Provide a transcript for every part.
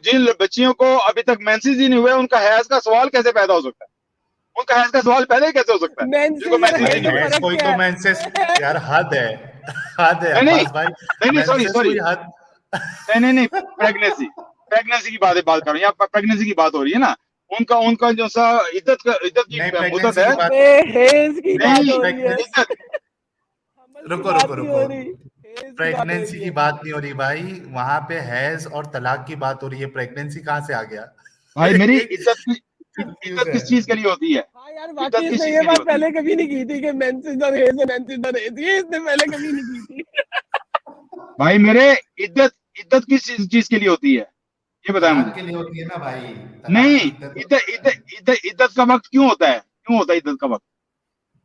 جن بچیوں کو ابھی تک مینسز ہی نہیں ہوئے ان کا حیض کا سوال کیسے پیدا ہو سکتا ہے؟ ان کا حیض کا سوال پہلے ہی کیسے ہو سکتا ہے جن کو مینسز نہیں ہوئے؟ کوئی تو مینسز یار حد ہے نہیں عباس بھائی، نہیں مینسز سوری کوئی حد نہیں پریگنیسی کی بات کر رہے ہیں، یہاں پریگنیسی کی بات ہو رہی ہے نا، ان کا جو سا عدت کی نہیں مدت پریگنینسی ہے، کی بات نہیں عدت رکو پریگنینسی کی بات نہیں ہو رہی بھائی، وہاں پہ حیض اور طلاق کی بات ہو رہی ہے، پریگنینسی کہاں سے آ گیا بھائی میری کنفیوز عدت ہے کس چیز کے لیے ہوتی ہے؟ ہاں یار عدت واقعی اس کس نے چیز یہ کے لیے بات ہوتی ہے؟ پہلے کبھی نہیں کی تھی کہ مینسز اور ہیز اور مینسز اور ہیز، یہ اس نے پہلے کبھی نہیں کی تھی. بھائی میرے عدت کس چیز کے لیے ہوتی ہے یہ بتائیں طلاق مجھے. کے لیے ہوتی ہے نا بھائی، طلاق کی نہیں عدت کا وقت کیوں ہوتا ہے عدت کا وقت؟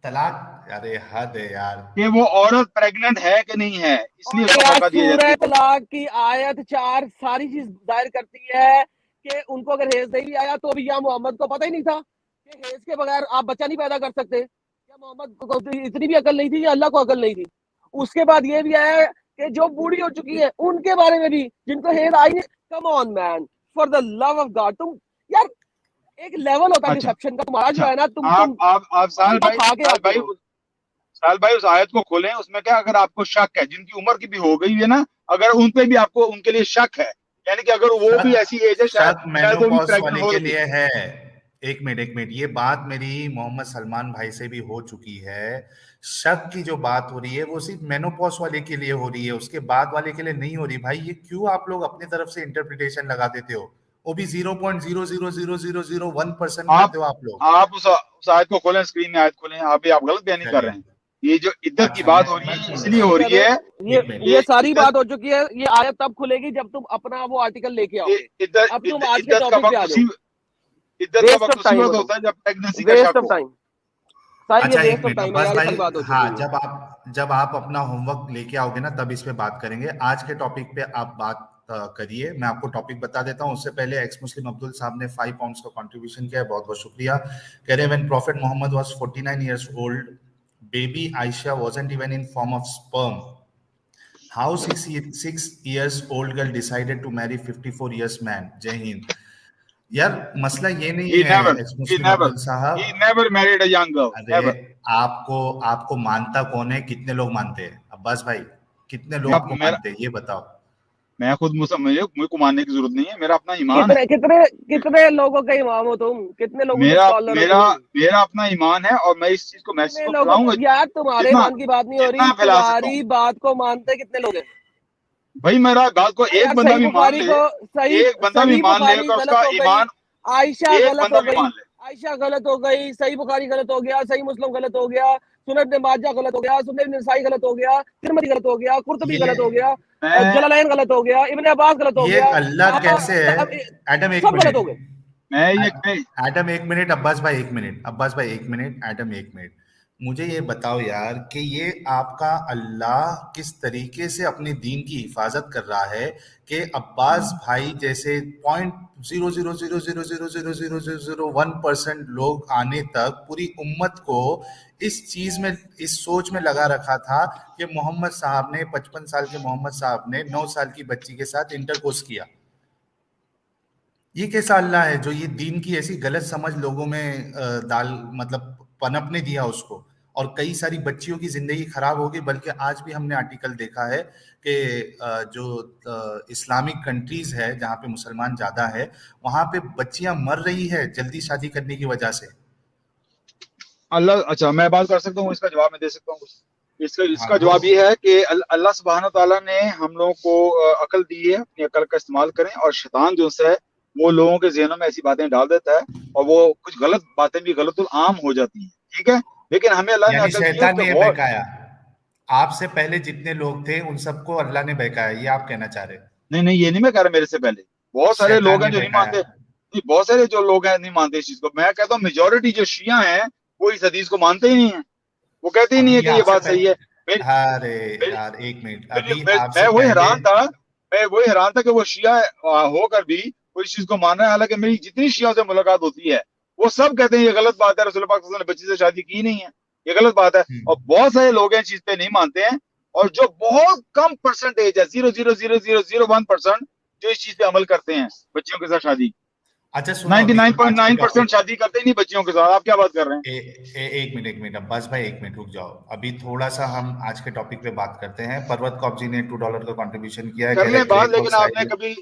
طلاق، ارے حد ہے یار. کہ وہ عورت پریگننٹ ہے کہ نہیں ہے، اس لیے اس کو یار موقع دیا جاتا سورہ ہے. طلاق کی آیت 4 ساری چیز ظاہر کرتی ہے کہ ان کو اگر ہیز نہیں بھی آیا تو بھی یا محمد کو پتہ ہی نہیں تھا کہ ہیز کے بغیر آپ بچہ نہیں پیدا کر سکتے، یا محمد کو اتنی بھی عقل نہیں تھی یا اللہ کو عقل نہیں تھی. اس کے بعد یہ بھی آیا کہ جو بوڑھی ہو چکی ہے ان کے بارے میں بھی جن کو ہیز آئی نہیں. Come on man, for the love of God, تم یار ایک لیول ہوتا ہے اچھا ڈسپشن کا تمہارا جو ہے نا، تم آپ سال بھائی کھا کے آتے ہو. سال بھائی اس آیت کو کھولیں، اس میں کیا اگر آپ کو شک ہے، جن کی عمر کی بھی ہو گئی ہے نا، اگر ان پہ بھی آپ کو ان کے لیے شک ہے، یعنی کہ اگر وہ بھی ایسی ایج ہے شک شاید وہ بھی مینوپاز پریگننٹ والے ہو کے رہی ہے. لیے ہے. ایک منٹ یہ بات میری محمد سلمان بھائی سے بھی ہو چکی ہے. شک کی جو بات ہو رہی ہے وہ صرف مینوپاز والے کے لیے ہو رہی ہے، اس کے بعد والے کے لیے نہیں ہو رہی. بھائی یہ کیوں آپ لوگ اپنی طرف سے انٹرپریٹیشن لگا دیتے ہو؟ وہ بھی 0.00001% کرتے ہو آپ لوگ. آپ اس آیت کو کھولیں، اسکرین میں آیت کھولیں، آپ غلط بیان نہیں کر رہے ہیں. یہ جو عدت کی اچھا بات ہو رہی ہے اس لیے ہو رہی ہے یہ ساری بات ہو چکی ہے. یہ آیت تب کھلے گی جب تم اپنا وہ آرٹیکل لے کے آؤ گے. اب تم آج کے عدت کا ٹاپک پہ آ وقت جاؤ. اسی وقت ہوتا ہے جب پریگننسی کا ویسٹ شک آف ہو. ٹائم. اچھا ایک منٹ ٹائم ہے عباس یار، یہ بھائی، ساری بات ہو ہاں چکی ہے. جب آپ اپنا ہوم ورک لے کے آؤ گے نا تب اس پہ بات کریں گے. آج کے ٹاپک پہ آپ بات کریے. میں آپ کو ٹاپک بتا دیتا ہوں. اس سے پہلے ایکس مسلم عبدل صاحب نے 5 پاؤنڈز کا کنٹریبیوشن کیا ہے، بہت بہت شکریہ. کہہ رہے ہیں when Prophet Muhammad was 49 years old, baby Aisha wasn't even in form of sperm. How 6 years old girl decided to marry 54 years man? جے ہند. یار مسئلہ یہ نہیں ہے ایکس مسلم عبدل صاحب. He never married a young girl. ارے آپ کو مانتا کون ہے؟ کتنے لوگ مانتے ہیں عباس بھائی؟ کتنے لوگ آپ کو مانتے ہیں یہ بتاؤ. میں خود مجھے کو ماننے کی ضرورت نہیں ہے، میرا اپنا ایمان ہے. کتنے لوگوں کا امام ہو تم؟ کتنے لوگوں کے اسکالر ہو تم؟ میرا اپنا ایمان ہے اور میں اس چیز کو لوگوں پھیلاؤں گا. یار تمہارے ایمان کی بات نہیں ہو رہی، پھیلا سکتا ہوں تمہاری بات کو مانتے کتنے لوگ ہیں بھائی. میرا بات کو ایک بندہ بھی مان لے، ایک بندہ بھی صحیح مان لے بخاری کہ اس کا غلط ہو گئی، ایمان، عائشہ ایک غلط بندہ ہو بھی گئی، مان لے. عائشہ غلط ہو گئی، صحیح بخاری غلط ہو گیا، صحیح مسلم غلط ہو گیا، سنن ابن ماجہ غلط ہو گیا، سنن نسائی غلط ہو گیا، ترمذی غلط ہو گیا، قرطبی غلط ہو گیا، جلالین غلط ہو گیا، ابن عباس غلط ہو گیا. یہ اللہ کیسے ہے؟ ایڈم ایک سب منٹ، غلط ہو گئے. ایڈم ایک منٹ، عباس بھائی ایک منٹ، ایڈم ایک منٹ. مجھے یہ بتاؤ یار کہ یہ آپ کا اللہ کس طریقے سے اپنے دین کی حفاظت کر رہا ہے کہ عباس بھائی جیسے 0.000000001% لوگ آنے تک پوری امت کو اس چیز میں، اس سوچ میں لگا رکھا تھا کہ محمد صاحب نے 55 سال کے محمد صاحب نے 9 سال کی بچی کے ساتھ انٹرکورس کیا. یہ کیسا اللہ ہے جو یہ دین کی ایسی غلط سمجھ لوگوں میں مطلب پنپنے دیا اس کو، اور کئی ساری بچیوں کی زندگی خراب ہوگی. بلکہ آج بھی ہم نے آرٹیکل دیکھا ہے کہ جو اسلامک کنٹریز ہے جہاں پہ مسلمان زیادہ ہے وہاں پہ بچیاں مر رہی ہے جلدی شادی کرنے کی وجہ سے. اچھا میں بات کر سکتا ہوں، اس کا جواب میں دے سکتا ہوں. اس ہاں کا گو. جواب یہ ہے کہ اللہ سبحانہ تعالیٰ نے ہم لوگوں کو عقل دی ہے، اپنی عقل کا استعمال کریں. اور شیطان جو ہے وہ لوگوں کے ذہنوں میں ایسی باتیں ڈال دیتا ہے اور وہ کچھ غلط باتیں بھی غلط العام ہو جاتی ہیں. ٹھیک ہے، لیکن ہمیں اللہ نے یعنی عقل دی ہے شیطان نے کہ یہ غور. بہکایا آپ سے پہلے جتنے لوگ تھے ان سب کو اللہ نے بہکایا، یہ آپ کہنا چاہ رہے ہیں؟ نہیں یہ نہیں میں کہہ رہا، میرے سے پہلے بہت سارے لوگ شیطان ہیں نے جو نہیں بہکایا. مانتے، بہت سارے جو لوگ ہیں نہیں مانتے اس چیز کو. میں کہتا ہوں میجورٹی جو شیعہ ہیں وہ اس حدیث کو مانتے ہی نہیں ہیں، وہ کہتے ہی نہیں ہے ابھی کہ یہ آپ سے بات صحیح ہے. ارے یار ایک منٹ، ابھی آپ میں سے وہی پہلے حیران تھا کہ وہ شیعہ ہو کر بھی وہ اس چیز کو مان رہا ہے. حالانکہ میری جتنی شیعوں سے ملاقات ہوتی ہے وہ سب کہتے ہیں یہ غلط بات ہے، رسول پاک صلی اللہ علیہ وسلم نے بچی سے شادی کی نہیں ہے، یہ غلط بات ہے. اور بہت سارے لوگ ہیں چیز پہ نہیں مانتے ہیں، اور جو بہت کم پرسنٹیج ہے 0.00001% جو اس چیز پہ عمل کرتے ہیں بچیوں کے ساتھ شادی. اچھا سنو, ابھی آج کے 99.9% ٹاپک, شادی کرتے ہی نہیں بچیوں کے ساتھ. آپ کیا بات کر رہے ہیں؟ ایک منٹ عباس بھائی, ایک منٹ رک جاؤ. ابھی تھوڑا سا ہم آج کے ٹاپک پہ بات کرتے ہیں. پروت کاپ جی نے $2 کا کنٹریبیوشن کیا ہے, کر کہہ لیں رہے بات, گریٹ لیکن آپ نے کبھی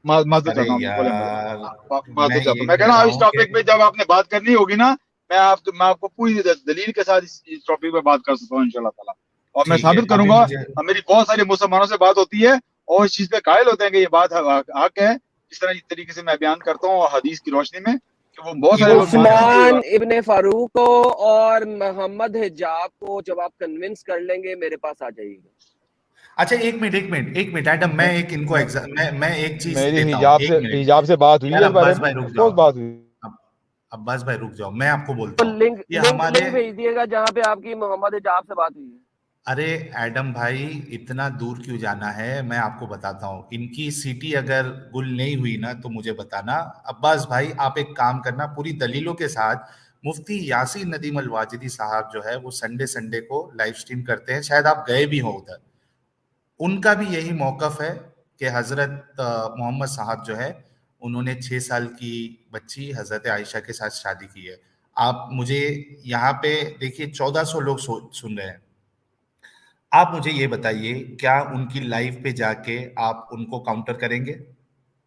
معذرت ارے چاہتا ہوں, بولیں بولیں, یار معذرت چاہتا ہوں. یہ میں کہہ کہہ رہا رہا ہوں اس ہوں کہ ٹاپک پہ جب آپ نے بات کرنی ہوگی نا, میں آپ کو پوری دلیل کے ساتھ اس ٹاپک پہ بات کر سکتا ہوں انشاءاللہ تعالیٰ. اور میں ٹھیک ہے, ثابت کروں ابھی گا, مجھے میری بہت ساری مسلمانوں سے بات ہوتی ہے اور اس چیز پہ قائل ہوتے ہیں کہ یہ بات حق ہے, اس طرح اس طریقے سے میں بیان کرتا ہوں حدیث کی روشنی میں, کہ وہ بہت سارے لوگ امام مانتے ہیں کہ عثمان ابن فاروق کو اور محمد حجاب کو جب آپ کنونس کر لیں گے میرے پاس آ جائیے گا. اچھا ایک منٹ ایڈم, میں ایک ان کو میں ایک چیز میری دیتا ہوں, ایک حجاب سے بات منٹ. ہوئی یار ہے اس بارے عباس میں, بھائی رک آف جاؤ, کورس بات ہوئی. عباس بھائی رک جاؤ, میں آپ کو بولتا تو ہوں لنک یہ لنک ہمارے, لنک بھیج دیے گا جہاں پہ آپ کی محمد حجاب سے بات ہوئی ہے. ارے ایڈم بھائی اتنا دور کیوں جانا ہے, میں آپ کو بتاتا ہوں. ان کی سیٹی اگر گل نہیں ہوئی نا تو مجھے بتانا. عباس بھائی آپ ایک کام کرنا, پوری دلیلوں کے ساتھ مفتی یاسین ندیم الواجدی صاحب جو ہے وہ سنڈے کو لائیو سٹریم کرتے ہیں, شاید آپ گئے بھی ہوں ادھر. ان کا بھی یہی موقف ہے کہ حضرت محمد صاحب جو ہے انہوں نے 6 سال کی بچی حضرت عائشہ کے ساتھ شادی کی ہے. آپ مجھے یہاں پہ دیکھیے 1400 لوگ سن رہے ہیں, آپ مجھے یہ بتائیے کیا ان کی لائف پہ جا کے آپ ان کو کاؤنٹر کریں گے؟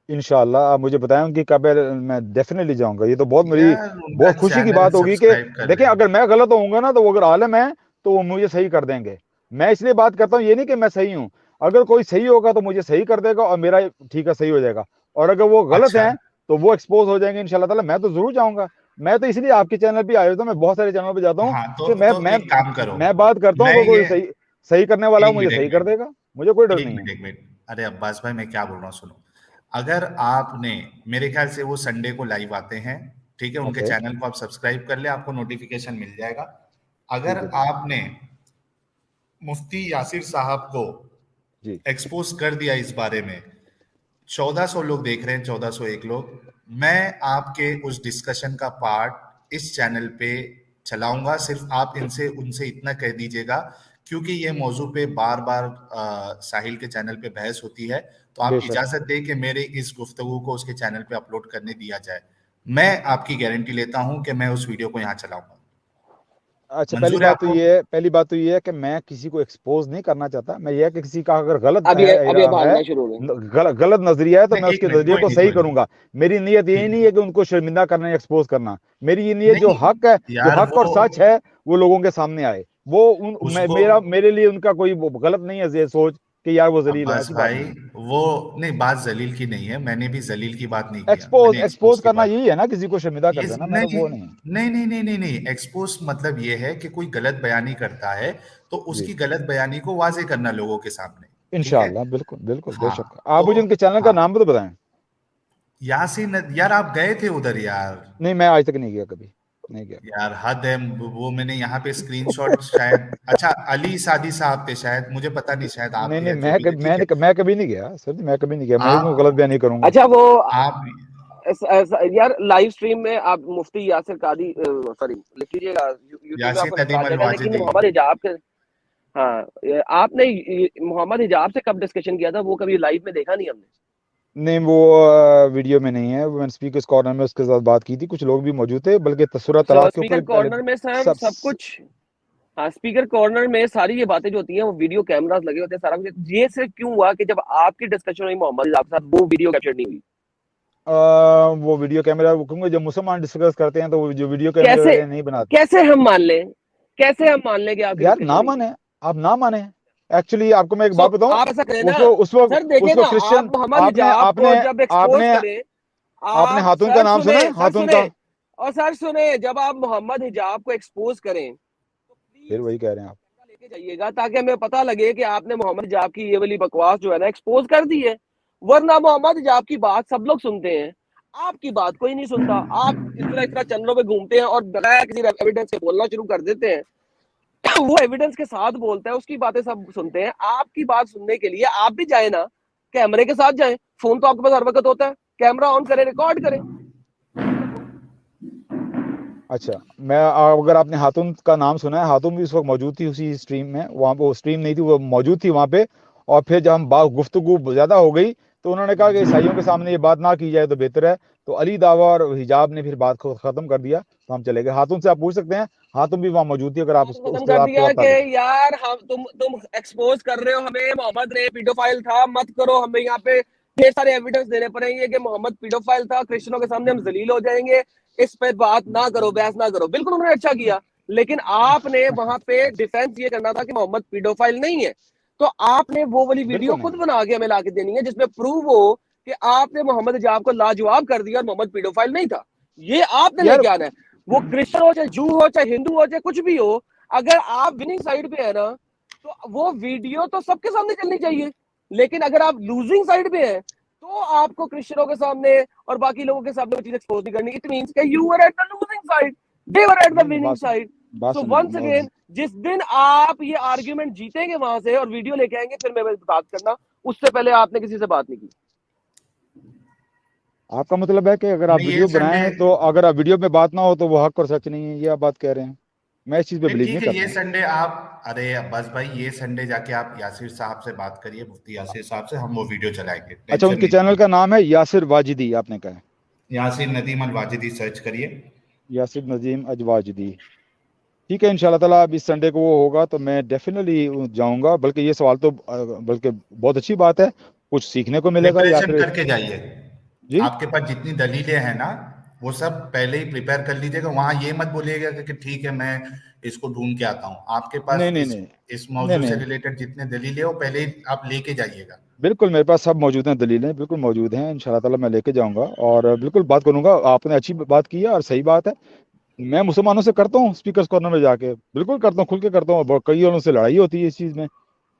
انشاءاللہ آپ مجھے بتائیں ان کی کب ہے, میں ڈیفینیٹلی جاؤں گا. یہ تو بہت میری یار ان کا بہت خوشی کی چینل بات ہوگی کہ سبسکرائب کر دیکھیں لیں. اگر میں غلط ہوں گا نا تو وہ اگر عالم ہے تو وہ مجھے صحیح کر دیں گے. میں اس لیے بات کرتا ہوں, یہ نہیں کہ میں صحیح ہوں, اگر کوئی صحیح ہوگا تو مجھے صحیح کر دے گا اور میرا ٹھیک ہے صحیح ہو جائے گا, اور اگر وہ غلط اچھا ہیں تو وہ ایکسپوز ہو جائیں گے انشاءاللہ تعالیٰ. میں تو ضرور جاؤں گا, میں تو اس لیے آپ کے چینل پہ آیا ہوتا ہوں, میں بہت سارے چینل پہ جاتا ہوں ہاں کہ تو ایک کام کرو, میں بات کرتا ہوں, میں اگر کوئی یہ صحیح کرنے والا ہے ایک مجھے منٹ صحیح کر دے گا, مجھے کوئی ڈر نہیں ہے. ایک منٹ ارے عباس بھائی میں کیا بول رہا ہوں سنو. اگر آپ نے, میرے خیال سے وہ سنڈے کو لائیو آتے ہیں, ٹھیک ہے, ان کے اوکے, چینل کو آپ سبسکرائب کر لیں, آپ کو نوٹیفیکیشن مل جائے گا. اگر ٹھیک ہے ٹھیک آپ نے مفتی یاسر صاحب کو جی ایکسپوز کر دیا اس بارے میں, 1400 لوگ دیکھ رہے ہیں, 1401 لوگ, میں آپ کے اس ڈسکشن کا پارٹ اس چینل پہ چلاؤں گا. صرف آپ ان سے اتنا کہہ دیجئے گا, کیونکہ یہ موضوع پہ بار بار ساحل کے چینل پہ بحث ہوتی ہے, تو بے آپ شک. اجازت دیں کہ میرے اس گفتگو کو اس کے چینل پہ اپلوڈ کرنے دیا جائے. میں آپ کی گارنٹی لیتا ہوں کہ میں اس ویڈیو کو یہاں چلاؤں گا. اچھا منظور ہے آپ کو؟ پہلی بات تو یہ ہے کہ میں کسی کو ایکسپوز نہیں کرنا چاہتا. میں یہ کہ کسی کا اگر غلط ابھی ہے بھاگنا شروع ہو گئے. غلط نظریہ ہے تو نہیں میں اس ایک کے منٹ, نظریے کوئی کو نہیں صحیح کوئی نہیں, کروں گا. میری نیت یہی ٹھیک نہیں ہے کہ ان کو شرمندہ کرنا یا ایکسپوز کرنا. میری یہ نیت جو نہیں حق ہے, جو یار حق اور وہ سچ ہے, وہ لوگوں کے سامنے آئے. وہ اس کو میرے لیے ان کا کوئی غلط نہیں ہے یہ سوچ کہ یار وہ ذلیل ہے, عباس ایسی بات بھائی نہیں ہے. وہ نہیں, بات ذلیل کی نہیں ہے, میں نے بھی ذلیل کی بات نہیں کیا, میں نے ایکسپوز ایکسپوز کی کرنا بات. یہی ہے نا, کسی کو شرمندہ کر یہ دینا, میں نے وہ نہیں ہے. نہیں, ایکسپوز مطلب یہ ہے کہ کوئی غلط بیانی کرتا ہے تو اس جی کی غلط بیانی کو واضح کرنا لوگوں کے سامنے, ٹھیک ہے. انشاءاللہ, بالکل بالکل, بے ہاں شک. آپ تو مجھے ان کے چینل کا ہاں نام بھی تو بتائیں. یاسین, یار آپ گئے تھے ادھر یار. نہیں, میں آج تک نہیں گیا, کبھی نہیں گیا. یار حد ہے, وہ میں نے یہاں پہ اسکرین شاٹ شاید, اچھا علی سعدی صاحب تھے شاید, مجھے پتہ نہیں, شاید آپ نہیں تھے یا نہیں, جو بھی تھے, ٹھیک ہے. میں کبھی نہیں گیا سر جی, میں کبھی نہیں گیا. میں آپ غلط بیان نہیں کروں گا. اچھا وہ آپ یار لائیو سٹریم میں آپ مفتی یاسر قادری سوری لکھ لیجیے گا, یوٹیوب میں آپ یاسین کو ندیم نکال جائے گا. لیکن الواجدی, محمد حجاب کے, ہاں آپ نے محمد حجاب سے کب ڈسکشن کیا تھا, وہ کبھی لائیو میں دیکھا نہیں ہم نے. نہیں, وہ ویڈیو میں نہیں ہے. میں اسپیکرز کارنر میں اس کے ساتھ بات کی تھی, کچھ لوگ بھی موجود تھے, بلکہ تسورہ طلاق کے اسپیکر اوپر پہلے کارنر میں سب سب کچھ, ہاں اسپیکر کارنر میں ساری یہ باتیں جو ہوتی ہیں وہ ویڈیو کیمراز لگے ہوتے ہیں, سارا کچھ. یہ صرف کیوں ہوا کہ جب آپ کی ڈسکشن ہوئی محمد حجاب کے ساتھ, وہ ویڈیو کیپچر نہیں ہوئی. وہ ویڈیو کیمرہ کیونکہ جب مسلمان ڈسکس کرتے ہیں تو وہ جو ویڈیو کیمرے کیسے نہیں بناتے. کیسے ہم مان لیں, کیسے ہم مان لیں کہ آپ کی یار ڈسکشن نہ ہوئی ہے. مانے, آپ نہ مانے. ایکچولی آپ کو میں ایک سو بات بتاؤں, آپ ایسا کریں نا اس وقت سر, دیکھیں نا کرسچن, آپ محمد آپ نے حجاب آپ کو نے جب آپ ایکسپوز نے کریں, آپ نے آپ خاتون کا سر نام سنا ہے, سنیں, سر خاتون کا. سنیں, اور سر سنیں, جب آپ محمد حجاب کو ایکسپوز کریں تو پھر پلیز وہی کہہ رہے ہیں آپ. لے کے جائیے گا, تاکہ ہمیں پتہ لگے کہ آپ نے محمد حجاب کی یہ والی بکواس جو ہے نا ایکسپوز کر دی ہے. ورنہ محمد حجاب کی بات سب لوگ سنتے ہیں, آپ کی بات کوئی نہیں سنتا. آپ اس طرح چینلوں پہ گھومتے ہیں اور بغیر کسی ایویڈنس کے بولنا شروع کر دیتے ہیں. وہ ایویڈنس کے ساتھ بولتا ہے, اس کی باتیں سب سنتے ہیں. آپ کی بات سننے کے لیے آپ بھی جائیں نا, کیمرے کے ساتھ جائیں. فون تو آپ کے پاس ہر وقت ہوتا ہے, کیمرہ آن کریں, ریکارڈ کریں. اچھا, میں اگر آپ نے خاتون کا نام سنا ہے, خاتون بھی اس وقت موجود تھی اسی اسٹریم میں. وہاں پہ وہ اسٹریم نہیں تھی, وہ موجود تھی وہاں پہ. اور پھر جب ہم گفتگو زیادہ ہو گئی تو انہوں نے کہا کہ عیسائیوں کے سامنے یہ بات نہ کی جائے تو بہتر ہے. تو علی دعویٰ اور حجاب نے پھر بات کو ختم کر دیا. تو ہم چلے گئے. ہاتھوں سے آپ پوچھ سکتے ہیں, ہاتھوں بھی وہاں موجود تھی, اگر آپ اس کو ختم کر آپ دیا کو کہ یار ہم تم ایکسپوز کر رہے ہو ہمیں, محمد نے پیڈوفائل تھا, مت کرو, ہمیں یہاں پہ ڈھیر سارے ایویڈنس دینے پڑیں گے کہ محمد پیڈوفائل تھا, کرسچنوں کے سامنے ہم ذلیل ہو جائیں گے, اس پہ بات نہ کرو, بحث نہ کرو. بالکل انہوں نے اچھا کیا, لیکن آپ نے وہاں پہ ڈیفینس یہ کرنا تھا کہ محمد پیڈوفائل نہیں ہے. تو آپ نے وہ والی ویڈیو بالکل خود نہیں. بنا کے ہمیں لا کے دینی ہے جس میں پروو ہو کہ آپ نے محمد حجاب کو لاجواب کر دیا اور محمد پیڈوفائل نہیں تھا. یہ آپ نے لے یار کے آنا ہے. وہ کرسچن ہو, چاہے جو ہو, چاہے ہندو ہو, چاہے کچھ بھی ہو, اگر آپ وننگ سائڈ پہ ہے نا تو وہ ویڈیو تو سب کے سامنے چلنی چاہیے. لیکن اگر آپ لوزنگ سائڈ پہ ہیں تو آپ کو کرسچنوں کے سامنے اور باقی لوگوں کے سامنے وہ چیز ایکسپوز نہیں کرنی. اٹ مینس کہ you were at the losing side, they were at the نہیں, وننگ سائڈ. بات سو سنیں ونس اگین, جس دن آپ یہ آرگیومنٹ جیتیں گے وہاں سے اور ویڈیو لے کے آئیں گے, پھر میں بات کرنا. اس سے پہلے آپ نے کسی سے بات نہیں کی. آپ کا مطلب ہے کہ اگر آپ نہیں یہ ویڈیو سنڈے بنائیں تو اگر آپ ویڈیو میں بات نہ ہو تو وہ حق اور سچ نہیں ہے, یہ آپ بات کہہ رہے ہیں. میں اس چیز پہ بلیو نہیں ٹھیک ہے, یہ کرتا. سنڈے آپ, ارے عباس بھائی یہ سنڈے جا کے آپ یاسر صاحب سے بات کریے, مفتی یاسر صاحب سے, ہم وہ ویڈیو چلائیں گے. اچھا, ان کے چینل کا نام ہے یاسر واجدی, آپ نے کہا ہے یاسر ندیم الواجدی سرچ کریے, یاسر ندیم الواجدی. ٹھیک ہے, ان شاء اللہ تعالیٰ اب اس سنڈے کو وہ ہوگا تو میں ڈیفینیٹلی جاؤں گا. بلکہ یہ سوال تو بلکہ بہت اچھی بات ہے, کچھ سیکھنے کو ملے گا. یا پریپریشن پھر کر کے جائیے. جی آپ کے پاس جتنی دلیلیں ہیں نا وہ سب پہلے ہی پریپیئر کر لیجیے گا. وہاں یہ مت بولیے گا کہ ٹھیک ہے میں اس کو ڈھونڈ کے آتا ہوں. آپ کے پاس نہیں نہیں نہیں اس نہیں موضوع سے نہیں ریلیٹڈ جتنے دلیلیں ہیں وہ پہلے ہی آپ لے کے جائیے گا. بالکل, میرے پاس سب موجود ہیں, دلیلیں بالکل موجود ہیں. ان شاء اللہ تعالیٰ میں لے کے جاؤں گا اور بالکل بات کروں گا. آپ نے اچھی بات کی ہے اور صحیح بات ہے. میں مسلمانوں سے کرتا ہوں اسپیکرز کارنر میں جا کے, بالکل کرتا ہوں, کھل کے کرتا ہوں. کئی اور سے لڑائی ہوتی ہے اس چیز میں,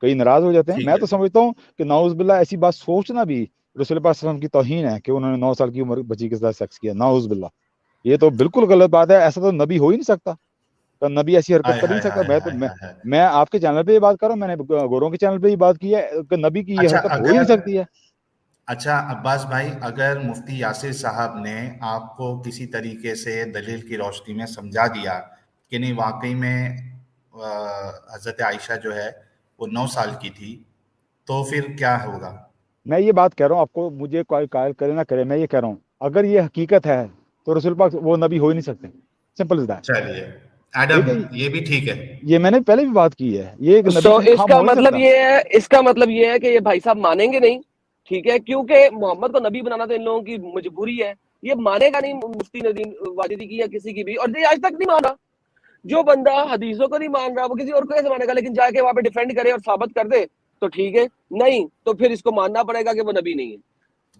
کئی ناراض ہو جاتے ہیں. ٹھیک میں ہے, تو سمجھتا ہوں کہ نعوذ باللہ ایسی بات سوچنا بھی رسول پاک صلی اللہ علیہ وسلم کی توہین ہے کہ انہوں نے 9 سال کی عمر بچی کے ساتھ سیکس کیا. نعوذ باللہ, یہ تو بالکل غلط بات ہے. ایسا تو نبی ہو ہی نہیں سکتا, تو نبی ایسی حرکت ہائے کر ہی ہائے نہیں سکتا. ہائے ہائے ہائے. میں آپ کے چینل پہ یہ بات کر رہا ہوں, میں نے گوروں کے چینل پہ یہ بات کی ہے کہ نبی کی یہ اچھا حرکت ہو ہی اگر نہیں سکتی ہے. اچھا عباس بھائی, اگر مفتی یاسر صاحب نے آپ کو کسی طریقے سے دلیل کی روشنی میں سمجھا دیا کہ نہیں واقعی میں حضرت عائشہ جو ہے وہ 9 سال کی تھی, تو پھر کیا ہوگا؟ میں یہ بات کہہ رہا ہوں, آپ کو مجھے کوئی قائل کرے نہ کرے, میں یہ کہہ رہا ہوں اگر یہ حقیقت ہے تو رسول پاک وہ نبی ہو ہی نہیں سکتے. Simple is that. چلیے ٹھیک ایڈم, ہے, یہ بھی ٹھیک ہے. یہ میں نے پہلے بھی بات کی ہے, یہ ایک نبی سو اس خام کا ہو نہیں مطلب سکتا. یہ ہے, اس کا مطلب یہ ہے کہ یہ بھائی صاحب مانیں گے نہیں, ٹھیک ہے, کیونکہ محمد کو نبی بنانا تو ان لوگوں کی مجبوری ہے. یہ مانے گا نہیں مفتی ندیم واجدی کی یا کسی کی بھی, اور یہ آج تک نہیں مانا. جو بندہ حدیثوں کو نہیں مان رہا وہ کسی اور کو کیسے مانے گا؟ لیکن جا کے وہاں پہ ڈیفینڈ کرے اور ثابت کر دے تو ٹھیک ہے, نہیں تو پھر اس کو ماننا پڑے گا کہ وہ نبی نہیں ہے.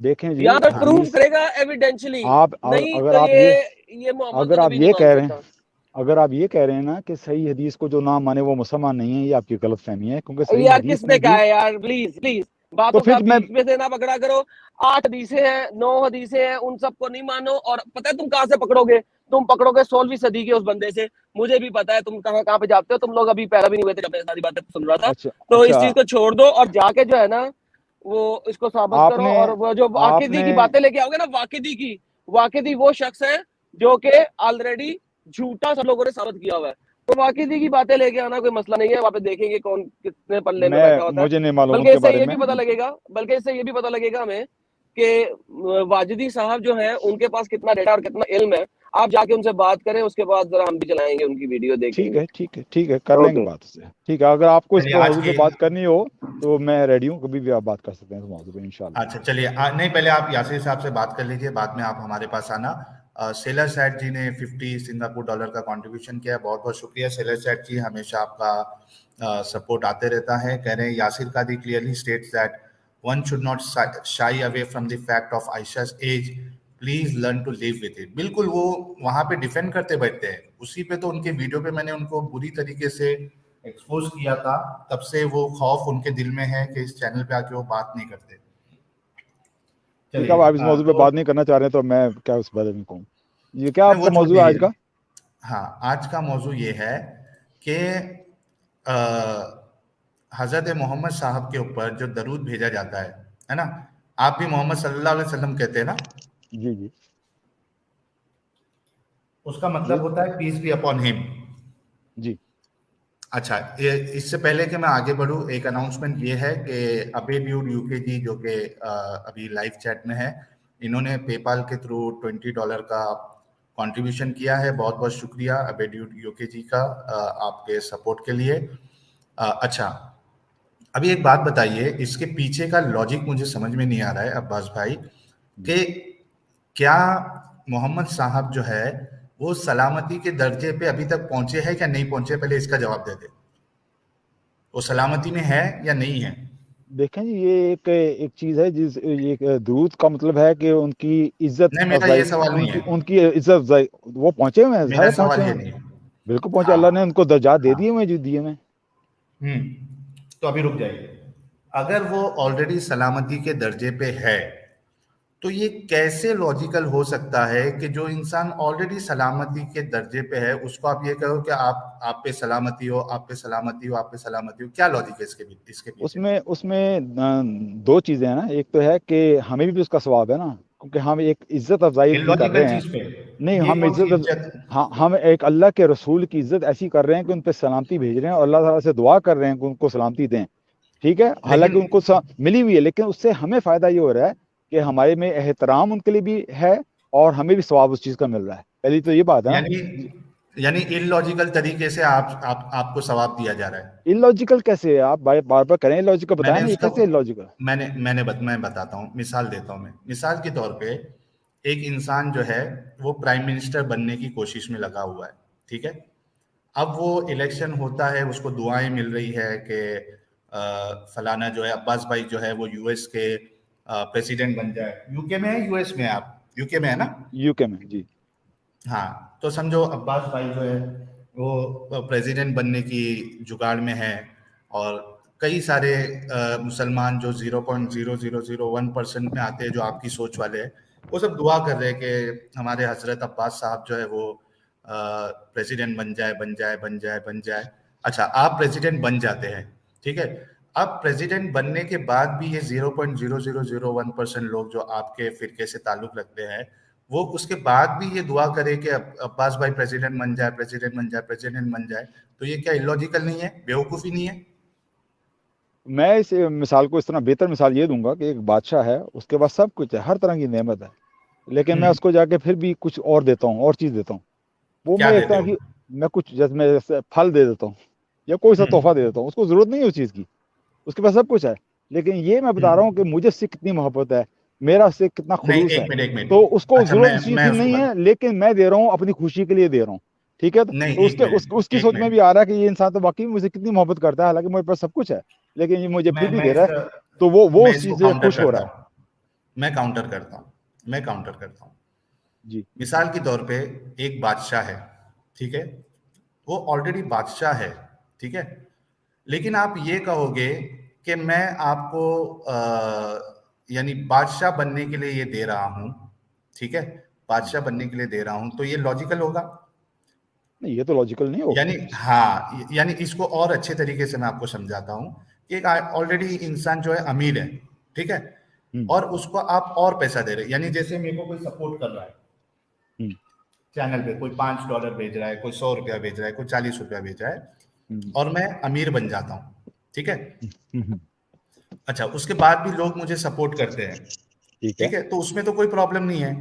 دیکھیں جی, یا پھر پروف حدیث کرے گا ایویڈینشلی, آپ نہیں اگر تو آپ یہ یہ محمد اگر کو آپ نبی نہیں یہ مان کہہ رہے سکتا. ہیں اگر آپ یہ کہہ رہے ہیں نا کہ صحیح حدیث کو جو نہ مانے وہ مسلمان نہیں ہے, یہ آپ کی غلط فہمی ہے. کیونکہ صحیح یار کس حدیث نے میں بھی کہا ہے یار, پلیز پلیز تو باتوں کا پھر میں بیچ میں سے نہ پکڑا کرو. 8 حدیثیں ہیں, 9 حدیثیں ہیں, ان سب کو نہیں مانو. اور پتہ ہے تم کہاں سے پکڑو گے؟ تم پکڑو گے 16ویں صدی کے اس بندے سے. مجھے بھی پتا ہے تم کہاں کہاں پہ جاتے ہو. تم لوگ ابھی پیدا بھی نہیں ہوئے تھے جب میں ساری باتیں سن رہا تھا. اچھا تو اس اچھا چیز کو چھوڑ دو اور جا کے جو ہے نا وہ اس کو ثابت آپ کرو. نے اور وہ جو آپ واقعی نے کی باتیں لے کے آؤ گے نا, واقعی وہ شخص ہے جو کہ آلریڈی جھوٹا سب لوگوں نے ثابت کیا ہوا ہے. تو واقعی کی باتیں لے کے آنا کوئی مسئلہ نہیں ہے. وہاں پہ دیکھیں گے کون کتنے پلے میں بیٹھا ہوتا ہے. مجھے نہیں معلوم ان بلکہ کے اس سے بارے یہ میں. بھی پتہ لگے گا ہمیں کہ واجدی صاحب جو ہیں ان کے پاس کتنا ڈیٹا اور کتنا علم ہے. آپ جا کے ان سے بات کریں, اس کے بعد ذرا ہم بھی چلائیں گے ان کی ویڈیو دیکھیں ٹھیک گے. ہے ٹھیک ہے ٹھیک ہے, کر لیں گے اوکے, بات سے. ٹھیک ہے, اگر آپ کو اس چلیے پہ آج موضوع پہ کے, بات کرنی ہو تو میں ریڈی ہوں, کبھی بھی آپ بات کر سکتے ہیں اس موضوع پہ انشاءاللہ. اچھا چلیے, نہیں پہلے آپ یاسر صاحب سے بات کر لیجئے, بعد میں آپ ہمارے پاس آنا. سیلر سیٹ جی نے 50 سنگاپور ڈالر کا کنٹریبیوشن کیا, بہت بہت شکریہ سیلر سیٹ جی, ہمیشہ آپ کا سپورٹ آتے رہتا ہے. کہہ رہے ہیں Yasir Qadri clearly states that one should not shy away from the fact of Aisha's age. Please learn to live with it. بالکل وہ وہاں پہ ڈیفینڈ کرتے بیٹھتے ہیں. اسی پہ تو ان کے ویڈیو پہ میں نے ان کو بری طریقے سے ایکسپوز کیا تھا, تب سے وہ خوف ان کے دل میں ہے کہ اس چینل پہ آ کے وہ بات نہیں کرتے. ٹھیک ہے, اب آپ اس موضوع پہ بات نہیں کرنا چاہ رہے تو میں کیا اس بارے میں کہوں. یہ کیا آپ وہ کا چھوڑ موضوع ہے آج دیجیے. کا؟ ہاں, آج کا موضوع یہ ہے کہ حضرت محمد صاحب کے اوپر جو درود بھیجا جاتا ہے نا, آپ بھی محمد صلی اللہ علیہ وسلم کہتے ہیں نا, جی جی اس کا جی مطلب ہوتا ہے پیس بی اپون ہم. جی اچھا، اس سے پہلے کہ میں آگے بڑھوں، ایک اناؤنسمنٹ یہ ہے کہ ابے ڈیوڈ یو کے جی جو کہ ابھی لائیو چیٹ میں ہے، انہوں نے پے پال کے تھرو $20 کا کنٹریبیوشن کیا ہے. بہت بہت شکریہ ابے ڈیوڈ یو کے جی کا آپ کے سپورٹ کے لیے. اچھا، ابھی ایک بات بتائیے، اس کے پیچھے کا لاجک مجھے سمجھ میں نہیں آ رہا ہے عباس بھائی، کہ کیا محمد صاحب جو ہے وہ سلامتی کے درجے پہ ابھی تک پہنچے ہیں کیا نہیں پہنچے؟ پہلے اس کا جواب دے دیں، وہ سلامتی میں ہے یا نہیں ہے؟ دیکھیں جی، یہ ایک چیز ہے یہ درود کا مطلب ہے کہ ان کی عزت نہیں، میرا افزائی، یہ سوال نہیں ہے، ان کی عزت افزائی. وہ پہنچے ہوئے ہیں، میرا ظاہر پہنچے سوال یہ ہوئے نہیں ہے. ہیں، بالکل پہنچے. ہاں اللہ نے ان کو درجات دے ہاں دیے ہوئے جو دیے ہوئے. تو ابھی رک جائیے. اگر وہ آلریڈی سلامتی کے درجے پہ ہے تو یہ کیسے لاجیکل ہو سکتا ہے کہ جو انسان آلریڈی سلامتی کے درجے پہ ہے اس کو آپ یہ کہو کہ آپ پہ سلامتی ہو، آپ پہ سلامتی ہو، آپ پہ سلامتی ہو؟ کیا لاجک ہے اس کے پیچھے؟ اس میں دو چیزیں ہیں نا. ایک تو ہے کہ ہمیں بھی اس کا ثواب ہے نا، کیونکہ ہم ایک عزت افزائی ان کی کر illogical رہے ہیں. چیز پہ نہیں، یہ ہم کون سی عزت؟ ہم ایک اللہ کے رسول کی عزت ایسی کر رہے ہیں کہ ان پہ سلامتی بھیج رہے ہیں، اور اللہ تعالیٰ سے دعا کر رہے ہیں کہ ان کو سلامتی دیں. ٹھیک ہے، حالانکہ لیکن ان کو ملی ہوئی ہے، لیکن اس سے ہمیں فائدہ یہ ہو رہا ہے کہ ہمارے میں احترام ان کے لیے بھی ہے، اور ہمیں بھی ثواب اس چیز کا مل رہا ہے. پہلی تو یہ بات ہے نا. یعنی illogical طریقے سے آپ کو ثواب دیا جا رہا ہے. ان لاجیکل کیسے ہے؟ آپ بار بار کریں لاجیکل، میں بتائیں نے نا یہ اس کو کیسے لاجیکل. میں بتاتا ہوں، مثال دیتا ہوں. میں مثال کے طور پہ ایک انسان جو ہے وہ پرائم منسٹر بننے کی کوشش میں لگا ہوا ہے، ٹھیک ہے. اب وہ الیکشن ہوتا ہے، اس کو دعائیں مل رہی ہے کہ فلانا جو ہے عباس بھائی جو ہے وہ یو ایس کے پریزیڈنٹ بن جائے. یو کے میں ہے، یو ایس میں ہے؟ آپ یو کے میں ہے نا؟ یو کے میں، جی. ہاں، تو سمجھو عباس بھائی جو ہے وہ پریزیڈنٹ بننے کی جگاڑ میں ہے، اور کئی سارے مسلمان جو 0.0001% میں آتے ہیں، جو آپ کی سوچ والے ہیں، وہ سب دعا کر رہے کہ ہمارے حضرت عباس صاحب جو ہے وہ پریزیڈنٹ بن جائے. اچھا، آپ پریزیڈنٹ بن جاتے ہیں، ٹھیک ہے. اب پریزیڈنٹ بننے کے بعد بھی یہ 0.0001% لوگ جو آپ کے فرقے سے تعلق رکھتے ہیں، وہ اس کے بعد بھی یہ دعا کرے کہ عباس بھائی پریزیڈنٹ بن جائے. تو یہ کیا illogical نہیں ہے؟ بیوقوفی نہیں ہے؟ میں اس مثال کو اس طرح بہتر مثال یہ دوں گا کہ ایک بادشاہ ہے، اس کے پاس سب کچھ ہے، ہر طرح کی نعمت ہے، لیکن میں اس کو جا کے پھر بھی کچھ اور دیتا ہوں، اور چیز دیتا ہوں. وہ کیا میں ایک دیتے طرح ہو؟ کی، میں کچھ جیسے پھل دے دیتا ہوں یا کوئی سا تحفہ دے دیتا ہوں. اس کو ضرورت نہیں ہے اس چیز کی، اس کے پاس سب کچھ ہے. لیکن یہ میں بتا رہا ہوں کہ مجھے اس سے کتنی محبت ہے، میرا اس سے کتنا نہیں، خلوص ہے. ایک منٹ. تو اس کو اچھا، ضرورت اس چیز میں کی اس کو نہیں ہے، لیکن میں دے رہا ہوں اپنی خوشی کے لیے دے رہا ہوں. ٹھیک ہے، نہیں، تو ایک منٹ، اس کی ایک سوچ میں منٹ. بھی آ رہا ہے کہ یہ انسان تو واقعی مجھے کتنی محبت کرتا ہے، حالانکہ میرے پاس سب کچھ ہے، لیکن یہ مجھے پھر بھی میں دے اس رہا ہے. کا تو وہ میں اس اس کو چیز سے کاؤنٹر خوش ہو کرتا رہا ہے. ہوں. میں کاؤنٹر کرتا ہوں. جی. مثال کے طور پہ ایک بادشاہ ہے، ٹھیک ہے، وہ آلریڈی بادشاہ ہے، ٹھیک ہے. لیکن آپ یہ کہو گے کہ میں آپ کو یعنی بادشاہ بننے کے لیے یہ دے رہا ہوں، ٹھیک ہے، بادشاہ بننے کے لیے دے رہا ہوں، تو یہ لاجیکل ہوگا؟ نہیں، یہ تو لاجیکل نہیں ہوگا. یعنی اس کو اور اچھے طریقے سے میں آپ کو سمجھاتا ہوں کہ ایک آلریڈی انسان جو ہے امیر ہے، ٹھیک ہے، اور اس کو آپ اور پیسہ دے رہے. یعنی جیسے میرے کو کوئی سپورٹ کر رہا ہے چینل پہ، کوئی $5 بھیج رہا ہے، کوئی $100 بھیج رہا ہے، کوئی $40 بھیج رہا ہے، اور میں امیر بن جاتا ہوں، ٹھیک ہے. اچھا، اس کے بعد بھی لوگ مجھے سپورٹ کرتے ہیں، ٹھیک ہے، تو اس میں تو کوئی پرابلم نہیں ہے.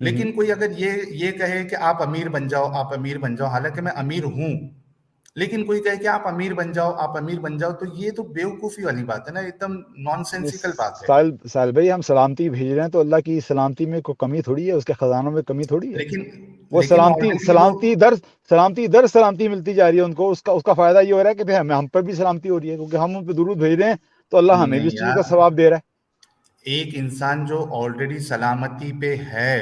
لیکن کوئی اگر یہ کہے کہ آپ امیر بن جاؤ، حالانکہ میں امیر ہوں، لیکن کوئی کہے کہ آپ امیر بن جاؤ، تو یہ تو بیوقوفی والی بات ہے نا، ایک دم نان سینسیکل بات ہے. ساحل بھائی، ہم سلامتی بھیج رہے ہیں تو اللہ کی سلامتی میں کوئی کمی تھوڑی ہے، اس کے خزانوں میں کمی تھوڑی ہے. وہ سلامتی در سلامتی ملتی جا رہی ہے ان کو. اس کا فائدہ یہ ہو رہا ہے کہ ہم پر بھی سلامتی ہو رہی ہے، کیونکہ ہم ان پہ درود بھیج رہے ہیں، تو اللہ ہمیں بھی نہیں اس چیز کا یار، ثواب دے رہا ہے. ایک انسان جو آلریڈی سلامتی پہ ہے،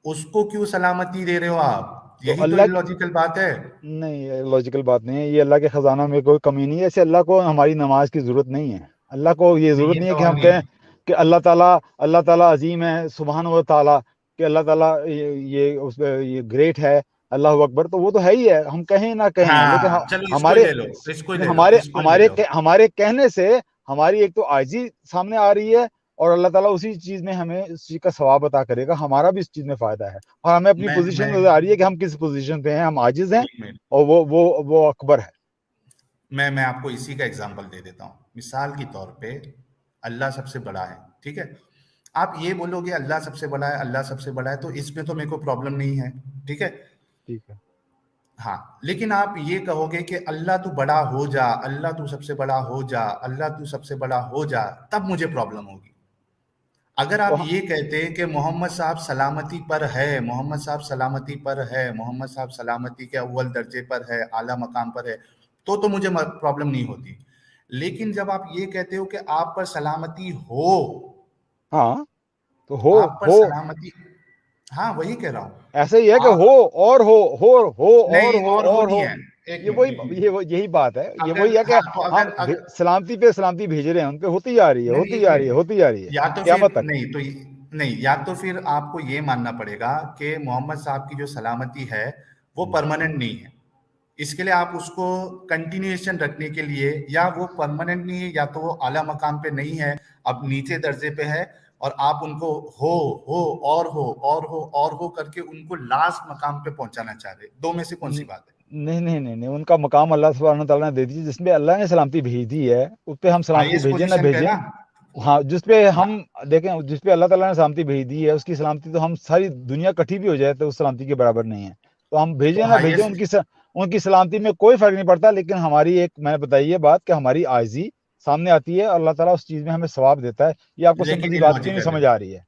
اس کو کیوں سلامتی دے رہے ہو آپ؟ یہی تو illogical بات ہے. نہیں، لاجیکل بات نہیں ہے یہ. اللہ کے خزانوں میں کوئی کمی نہیں ہے. ایسے اللہ کو ہماری نماز کی ضرورت نہیں ہے. اللہ کو یہ ضرورت نہیں ہے کہ سوال ہم نہیں کہیں ہے. کہ اللہ تعالیٰ عظیم ہے، سبحان و تعالیٰ، کہ اللہ تعالیٰ یہ گریٹ ہے، اللہ اکبر. تو وہ تو ہے ہی ہے، ہم کہیں نہ کہیں، لیکن ہاں، چلو اس کو لے لو. ہمارے کہنے سے ہماری ایک تو عاجزی سامنے آ رہی ہے، اور اللہ تعالیٰ اسی چیز میں ہمیں اس چیز کا ثواب عطا کرے گا. ہمارا بھی اس چیز میں فائدہ ہے، اور ہمیں اپنی میں پوزیشن نظر آ رہی ہے کہ ہم کس پوزیشن پہ ہیں. ہم عاجز ہیں، ایک منٹ اور وہ اکبر ہے. میں آپ کو اسی کا ایگزامپل دے دیتا ہوں. مثال کے طور پہ اللہ سب سے بڑا ہے, ٹھیک ہے, آپ یہ بولو گے اللہ سب سے بڑا ہے, اللہ سب سے بڑا ہے, تو اس میں تو میرے کو پرابلم نہیں ہے, ٹھیک ہے, ٹھیک ہے, ہاں. لیکن آپ یہ کہو گے کہ اللہ تو بڑا ہو جا, اللہ تو سب سے بڑا ہو جا, اللہ تو سب سے بڑا ہو جا, تب مجھے پرابلم ہوگی. اگر آپ یہ کہتے کہ محمد صاحب سلامتی پر ہے, محمد صاحب سلامتی پر ہے, محمد صاحب سلامتی کے اول درجے پر ہے, اعلیٰ مقام پر ہے, تو مجھے پرابلم نہیں ہوتی. لیکن جب آپ یہ کہتے ہو کہ آپ پر سلامتی ہو, ہاں تو ہو آپ پر سلامتی, ہاں وہی کہہ رہا ہوں, ایسا ہی ہے کہ ہو اور ہو نہیں اور نہیں ہو. ہے. یہ وہی یہی بات ہے, یہ وہی ہے کہ ہم سلامتی پہ سلامتی بھیج رہے ہیں, ان پہ ہوتی جا رہی ہے یا تو قیامت پھر تک. نہیں, یا تو پھر آپ کو یہ ماننا پڑے گا کہ محمد صاحب کی جو سلامتی ہے وہ پرماننٹ نہیں ہے. اس کے لیے آپ اس کو کنٹینیوشن رکھنے کے لیے, یا وہ پرماننٹ نہیں ہے یا تو وہ اعلیٰ مقام پہ نہیں ہے, اب نیچے درجے پہ ہے, اور آپ ان کو ہو کر کے ان کو لاسٹ مقام پہ پہنچانا چاہ رہے. دو میں سے کون سی بات ہے؟ نہیں, ان کا مقام اللہ سبحانہ تعالیٰ نے دے دی, جس میں اللہ نے سلامتی بھیج دی ہے اس پہ ہم سلامتی بھیجیں نہ بھیجیں. ہاں, جس پہ ہم دیکھیں, جس پہ اللہ تعالیٰ نے سلامتی بھیج دی ہے اس کی سلامتی تو ہم ساری دنیا کٹھی بھی ہو جائے تو اس سلامتی کے برابر نہیں ہے. تو ہم بھیجیں نہ بھیجیں, ان کی سلامتی میں کوئی فرق نہیں پڑتا. لیکن ہماری ایک, میں نے بتائی یہ بات کہ ہماری عاجزی سامنے آتی ہے اور اللہ تعالیٰ اس چیز میں ہمیں ثواب دیتا ہے. یہ آپ کو سمپل سی بات کیوں نہیں سمجھ آ رہی ہے؟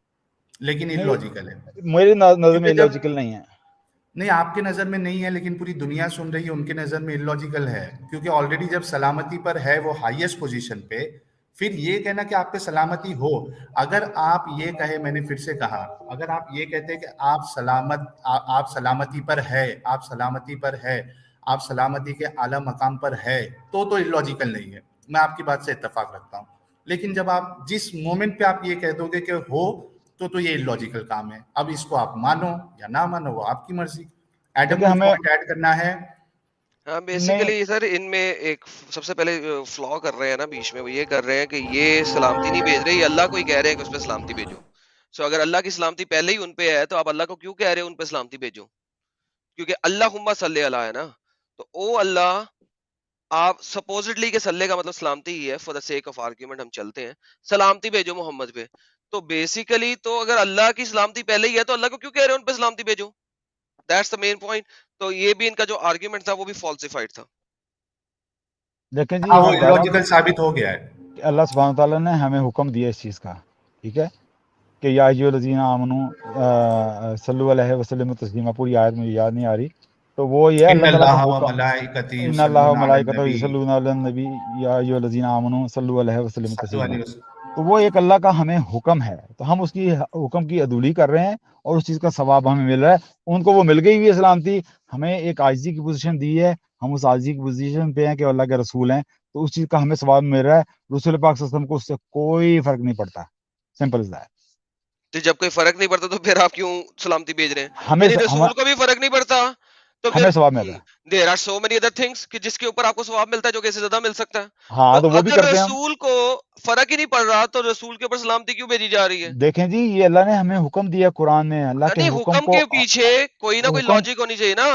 لیکن illogical ہے, میری نظر میں illogical نہیں ہے. نہیں, آپ کے نظر میں نہیں ہے, لیکن پوری دنیا سن رہی ہے, ان کے نظر میں illogical ہے, کیونکہ آلریڈی جب سلامتی پر ہے وہ ہائیسٹ پوزیشن پہ, پھر یہ کہنا کہ آپ پہ سلامتی ہو. اگر آپ یہ کہے, میں نے پھر سے کہا, اگر آپ یہ کہتے کہ آپ سلامتی پر ہے, آپ سلامتی پر ہے, آپ سلامتی کے اعلیٰ مقام پر ہے, تو illogical نہیں ہے. میں آپ کی بات سے اتفاق رکھتا ہوں. لیکن جب آپ جس مومنٹ پہ آپ یہ کہہ دو گے کہ ہو, تو یہ illogical کام ہے. اب اس کو آپ مانو یا نہ مانو, وہ آپ کی مرضی. ایڈم کو پوائنٹ ایڈ کرنا ہے. ہاں, بیسیکلی سر ان میں ایک سب سے پہلے فلاو کر رہے ہیں نا بیچ میں, وہ یہ کر رہے ہیں کہ یہ سلامتی نہیں بھیج رہے, یہ اللہ کو ہی کہہ رہے ہیں کہ اس پہ سلامتی بھیجو. سو اگر اللہ کی سلامتی پہلے ہی ان پہ ہے تو آپ اللہ کو کیوں کہہ رہے ہیں ان پہ سلامتی بھیجو؟ کیونکہ اللہم صلی علیہ ہے نا, تو او اللہ, آپ سپوزٹلی کہ صلی کا مطلب سلامتی ہی ہے, for the sake of argument ہم چلتے ہیں, سلامتی بھیجو محمد پہ. تو بیسیکلی تو اگر اللہ کی سلامتی پہلے ہی ہے تو اللہ کو کیوں کہہ رہے ہیں ان پہ سلامتی بھیجو؟ That's the main point. تو یہ بھی ان کا جو آرگیومنٹ تھا وہ بھی فالسیفائڈ تھا. دیکھیں جی, وہ illogical ثابت ہو گیا ہے. اللہ سبحانہ تعالیٰ نے ہمیں حکم دیا اس چیز کا, ٹھیک ہے, کہ یا ایھا الذین آمنوا صلوا علیہ وسلم تسلیما. پوری آیت مجھے یاد نہیں آ رہی, تو وہ یہ اللہ تعالیٰ کا حکم, ان اللہ وملائکتہ یصلون علی النبی یا ایھا الذین آمنوا صلوا علیہ وسلم تسلیما. تو وہ ایک اللہ کا ہمیں حکم ہے, تو ہم اس کی حکم کی عدولی کر رہے ہیں اور اس چیز کا ثواب ہمیں مل رہا ہے. ان کو وہ مل گئی ہوئی ہے سلامتی, ہمیں ایک عاجزی کی پوزیشن دی ہے, ہم اس عاجزی کی پوزیشن پہ ہیں کہ اللہ کے رسول ہیں, تو اس چیز کا ہمیں ثواب مل رہا ہے. رسول پاک صلی اللہ علیہ وسلم کو اس سے کوئی فرق نہیں پڑتا. Simple is that. تو جب کوئی فرق نہیں پڑتا تو پھر آپ کیوں سلامتی بھیج رہے ہیں؟ ہمیں یعنی رسول کو بھی فرق نہیں پڑتا تو پھر ثواب مل رہا ہے. there are so many other things کہ جس کے اوپر آپ کو ثواب ملتا ہے جو کہ اس سے زیادہ مل سکتا ہے. ہاں, تو وہ بھی اگر کرتے ہیں. رسول کو فرق ہی نہیں پڑ رہا تو رسول کے اوپر سلامتی کیوں بھیجی جا رہی ہے؟ دیکھیں جی, یہ اللہ نے ہمیں حکم دیا قرآن میں, اللہ کے حکم کو, کے پیچھے کوئی نہ کوئی لاجک ہونی چاہیے نا.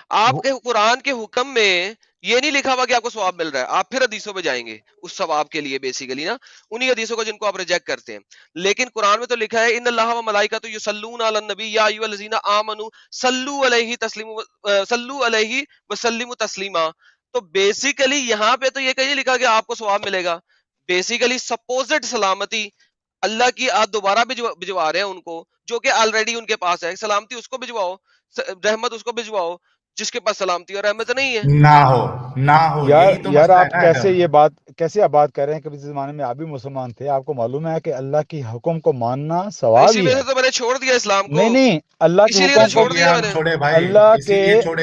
آپ کے قرآن کے حکم میں یہ نہیں لکھا ہوا کہ آپ کو ثواب مل رہا ہے, آپ پھر حدیثوں پہ جائیں گے اس ثواب کے لیے, بیسیکلی نا انہی حدیثوں کو جن کو آپ ریجیکٹ کرتے ہیں. لیکن قرآن میں تو لکھا ہے ان اللہ و ملائکۃ یصلون علی النبی یا ایھا الذین آمنوا صلوا علیہ وسلموا تسلیما. تو بیسیکلی یہاں پہ تو یہ کہیں لکھا کہ آپ کو ثواب ملے گا. بیسیکلی سپوزڈ سلامتی اللہ کی آپ دوبارہ بھجوا رہے ہیں ان کو, جو کہ آلریڈی ان کے پاس ہے. سلامتی اس کو بھجواؤ, رحمت اس کو بھجواؤ جس کے پاس سلامتی اور رحمت نہیں ہے. نہ ہو یار آپ کیسے آپ بات کر رہے ہیں؟ کبھی زمانے میں آپ بھی مسلمان تھے, آپ کو معلوم ہے کہ اللہ کی حکم کو ماننا ثواب ہی ہے. اسی وجہ سے تو میں نے چھوڑ دیا اسلام کو. نہیں, اللہ کے حکم کو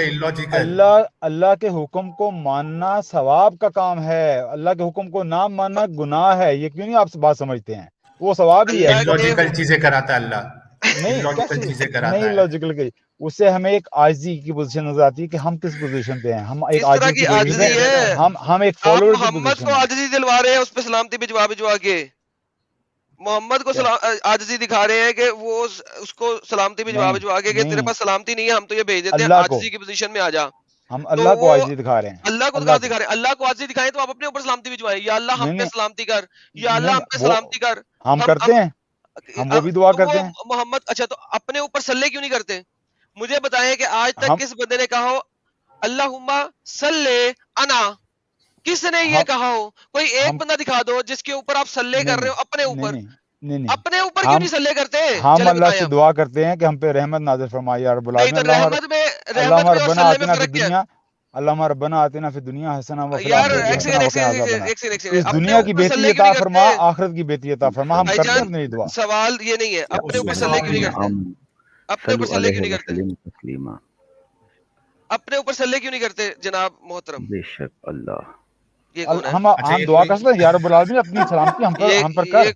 اللہ کے حکم کو ماننا ثواب کا کام ہے. اللہ کے حکم کو نہ ماننا گناہ ہے. یہ کیوں نہیں آپ سے بات سمجھتے ہیں؟ وہ ثواب ہی ہے. illogical چیزیں کراتا ہے اللہ, نہیں لاجیکل کی, اس سے ہمیں ایک عاجزی کی پوزیشن نظر آتی ہے کہ ہم کس پوزیشن پہ ہیں. ہم ایک عاجزی کی پوزیشن پہ, ہم ایک فالوور کی محمد پوزیشن کو عاجزی دلوا رہے ہیں اس پہ سلامتی بھجوا کے. محمد کو عاجزی دکھا رہے ہیں کہ وہ اس کو سلامتی بھجوا کے کہ تیرے پاس سلامتی نہیں ہے, ہم تو یہ بھیج دیتے ہیں عاجزی کی پوزیشن میں آ جا. ہم اللہ کو عاجزی دکھا رہے ہیں, اللہ کو دکھا رہے ہیں, اللہ کو عاجزی دکھائیں تو آپ اپنے اوپر سلامتی بھجوائیں, یا اللہ ہم پہ سلامتی کر, یا اللہ ہم پہ سلامتی کر. ہم کرتے ہیں, ہم وہ بھی دعا کرتے ہیں. محمد اچھا تو اپنے اوپر صلی کیوں نہیں کرتے؟ مجھے بتائیں کہ آج تک کس بندے نے کہا ہو اللہم صلی انا, کس نے یہ کہا ہو؟ کوئی ایک بندہ دکھا دو جس کے اوپر آپ صلی کر رہے ہو اپنے اوپر. اپنے اوپر کیوں نہیں صلی کرتے؟ ہم اللہ سے دعا کرتے ہیں کہ ہم پہ رحمت نازل فرمائے یا رب العالمین. اللہم ربنا آتنا فی الدنیا, اللہم ربنا آتنا فی الدنیا حسنہ وفی الآخرۃ حسنہ وقنا عذاب النار. اس دنیا کی بہتری عطا فرما, آخرت کی بہتری عطا فرما. ہم کرتے ہیں اپنی دعا. سوال یہ نہیں ہے اپنے اوپر صلی کیوں نہیں کرتے, اپنے اوپر صلی کیوں نہیں کرتے, اپنے اوپر صلی کیوں نہیں کرتے جناب محترم؟ بے شک اللہ ہم دعا کر سکتے ہیں یا رب العالمین اپنی سلامتی ہم پر کر.